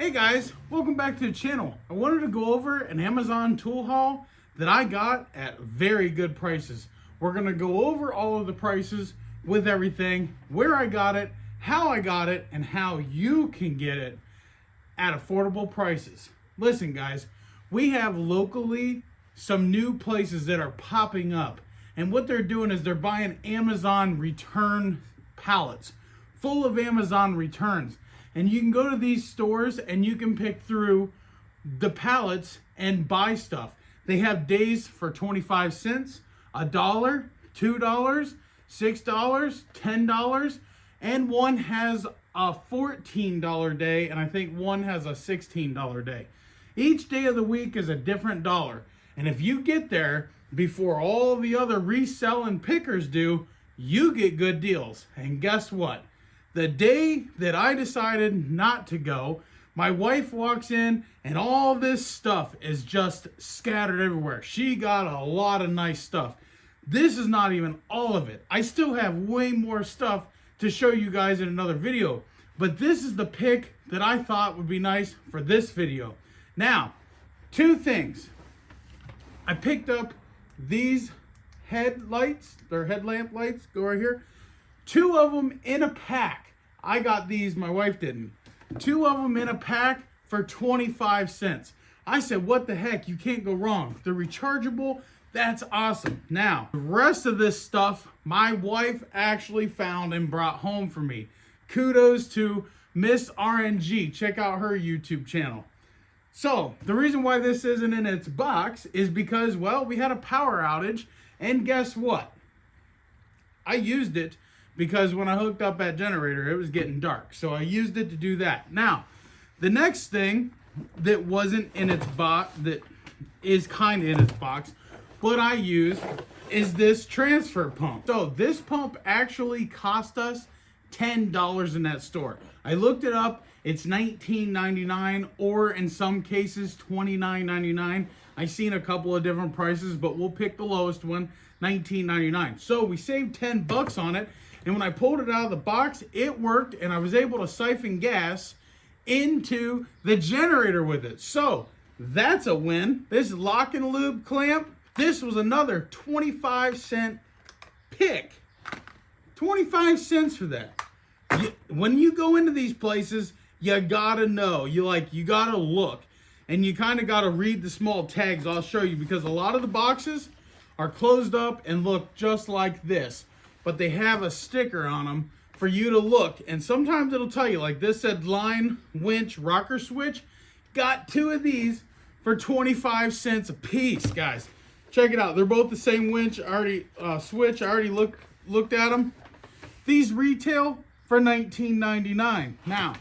Hey guys, welcome back to the channel. I wanted to go over an Amazon tool haul that I got at very good prices. We're gonna go over all of the prices with everything, where I got it, how I got it, and how you can get it at affordable prices. Listen guys, we have locally some new places that are popping up, and what they're doing is they're buying Amazon return pallets full of Amazon returns. And you can go to these stores and you can pick through the pallets and buy stuff. They have days for 25 cents, $1, $2, $6, $10, and one has a $14 day, and I think one has a $16 day. Each day of the week is a different dollar. And if you get there before all the other reselling pickers do, you get good deals. And guess what? The day that I decided not to go, my wife walks in and all this stuff is just scattered everywhere. She got a lot of nice stuff. This is not even all of it. I still have way more stuff to show you guys in another video, but this is the pick that I thought would be nice for this video. Now, two things. I picked up these headlights, they're headlamp lights, go right here. Two of them in a pack. I got these, my wife didn't. Two of them in a pack for 25 cents. I said, what the heck, you can't go wrong. They're rechargeable, that's awesome. Now, the rest of this stuff, my wife actually found and brought home for me. Kudos to Miss R.N.G. Check out her YouTube channel. So, the reason why this isn't in its box is because, well, we had a power outage, and guess what? I used it because when I hooked up that generator, it was getting dark. So I used it to do that. Now, the next thing that wasn't in its box, that is kind of in its box, but I used is this transfer pump. So this pump actually cost us $10 in that store. I looked it up. It's $19.99 or in some cases $29.99. I've seen a couple of different prices, but we'll pick the lowest one, $19.99. So we saved 10 bucks on it. And when I pulled it out of the box, it worked, and I was able to siphon gas into the generator with it. So that's a win. This lock and lube clamp, this was another 25-cent pick. 25 cents for that. When you go into these places, you gotta know. You gotta look. And you kind of gotta read the small tags. I'll show you, because a lot of the boxes are closed up and look just like this. But they have a sticker on them for you to look. And sometimes it'll tell you, like this said line, winch, rocker switch. Got two of these for 25 cents a piece, guys. Check it out. They're both the same winch. Switch. I already looked at them. These retail for $19.99. Now,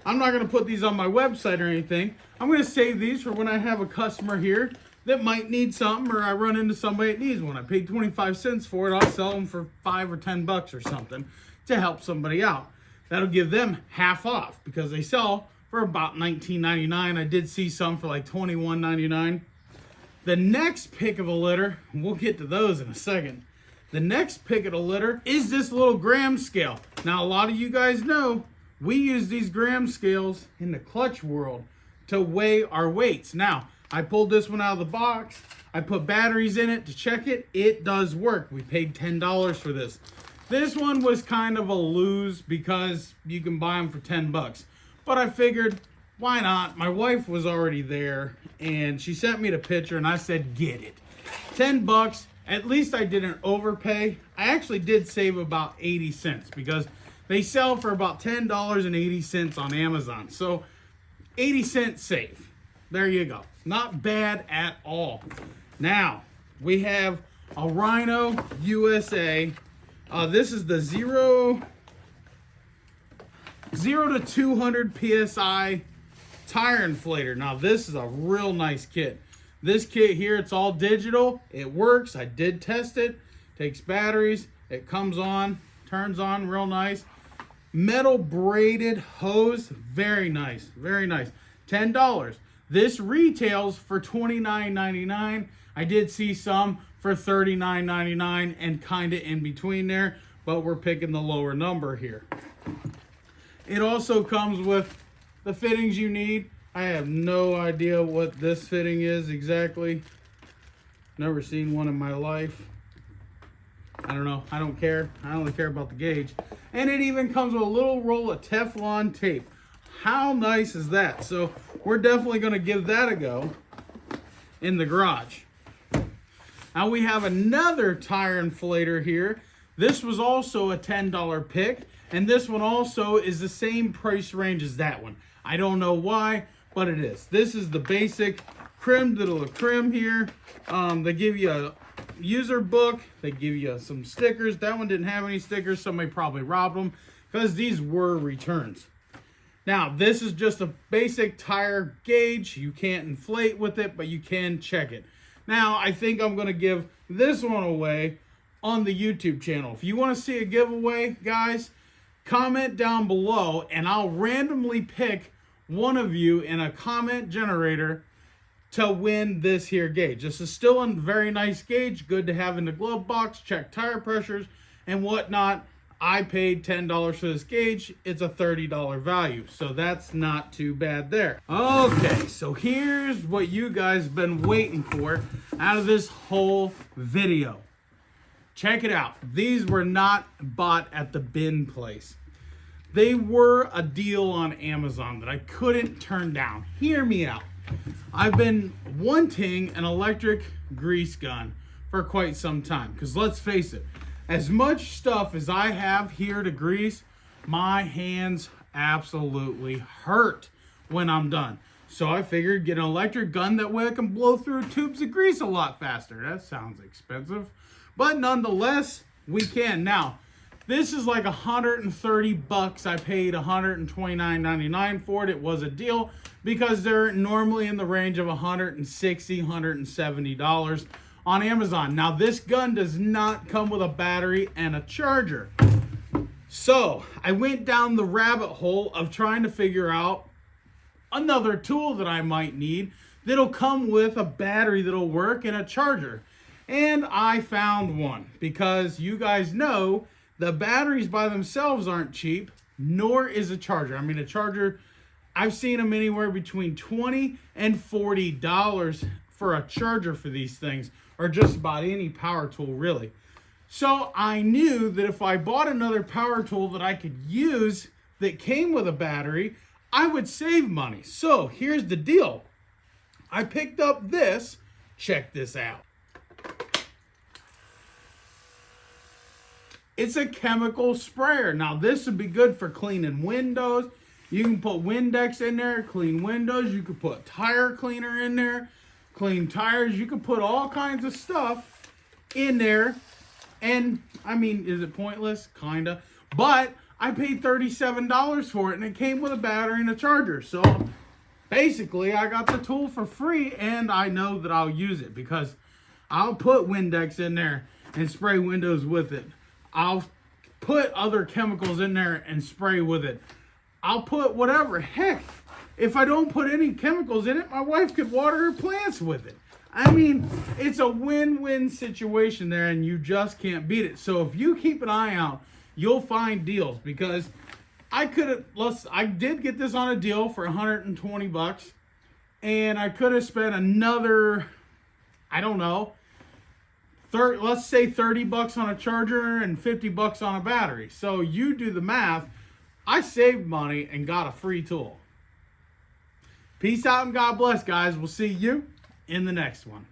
I'm not going to put these on my website or anything. I'm going to save these for when I have a customer here that might need something, or I run into somebody that needs one. I paid 25 cents for it. I'll sell them for 5 or 10 bucks or something to help somebody out. That'll give them half off because they sell for about $19.99. I did see some for like $21.99. The next pick of a litter, and we'll get to those in a second. The next pick of the litter is this little gram scale. Now, a lot of you guys know we use these gram scales in the clutch world to weigh our weights. Now, I pulled this one out of the box. I put batteries in it to check it. It does work. We paid $10 for this. This one was kind of a lose because you can buy them for 10 bucks. But I figured, why not? My wife was already there and she sent me the picture and I said, get it. 10 bucks. At least I didn't overpay. I actually did save about 80 cents because they sell for about $10.80 on Amazon. So 80 cents save. There you go. Not bad at all. Now, we have a Rhino USA. This is the 0 to 200 PSI tire inflator. Now, this is a real nice kit. This kit here, it's all digital. It works. I did test it. Takes batteries. It comes on, turns on real nice. Metal braided hose. Very nice. Very nice. $10. This retails for $29.99. I did see some for $39.99 and kind of in between there, but we're picking the lower number here. It also comes with the fittings you need. I have no idea what this fitting is exactly. Never seen one in my life. I don't know. I don't care. I only care about the gauge. And it even comes with a little roll of Teflon tape. How nice is that? So we're definitely going to give that a go in the garage. Now we have another tire inflator here. This was also a $10 pick. And this one also is the same price range as that one. I don't know why, but it is. This is the basic creme de la creme here. They give you a user book. They give you some stickers. That one didn't have any stickers. Somebody probably robbed them because these were returns. Now, this is just a basic tire gauge. You can't inflate with it, but you can check it. Now, I think I'm going to give this one away on the YouTube channel. If you want to see a giveaway, guys, comment down below, and I'll randomly pick one of you in a comment generator to win this here gauge. This is still a very nice gauge, good to have in the glove box, check tire pressures and whatnot. I paid $10 for this gauge. It's a $30 value, so that's not too bad there. Okay, so here's what you guys have been waiting for out of this whole video. Check it out. These were not bought at the bin place. They were a deal on Amazon that I couldn't turn down. Hear me out. I've been wanting an electric grease gun for quite some time. Because let's face it, as much stuff as I have here to grease, my hands absolutely hurt when I'm done. So I figured get an electric gun, that way I can blow through tubes of grease a lot faster. That sounds expensive, but nonetheless, we can. Now, this is like $130. I paid $129.99 for it. It was a deal because they're normally in the range of $160, $170 on Amazon. Now, this gun does not come with a battery and a charger. So I went down the rabbit hole of trying to figure out another tool that I might need that'll come with a battery that'll work and a charger. And I found one, because you guys know the batteries by themselves aren't cheap, nor is a charger. I mean, a charger, I've seen them anywhere between $20 and $40 for a charger for these things, or just about any power tool, really. So I knew that if I bought another power tool that I could use that came with a battery, I would save money. So here's the deal. I picked up this. Check this out. It's a chemical sprayer. Now, this would be good for cleaning windows. You can put Windex in there, clean windows. You could put tire cleaner in there, clean tires. You could put all kinds of stuff in there. And, I mean, is it pointless? Kinda. But I paid $37 for it, and it came with a battery and a charger. So, basically, I got the tool for free, and I know that I'll use it because I'll put Windex in there and spray windows with it. I'll put other chemicals in there and spray with it. I'll put whatever. Heck, if I don't put any chemicals in it, my wife could water her plants with it. I mean, it's a win-win situation there, and you just can't beat it. So if you keep an eye out, you'll find deals, because I did get this on a deal for $120, and I could have spent another, I don't know, let's say $30 on a charger and $50 on a battery. So you do the math. I saved money and got a free tool. Peace out and God bless, guys. We'll see you in the next one.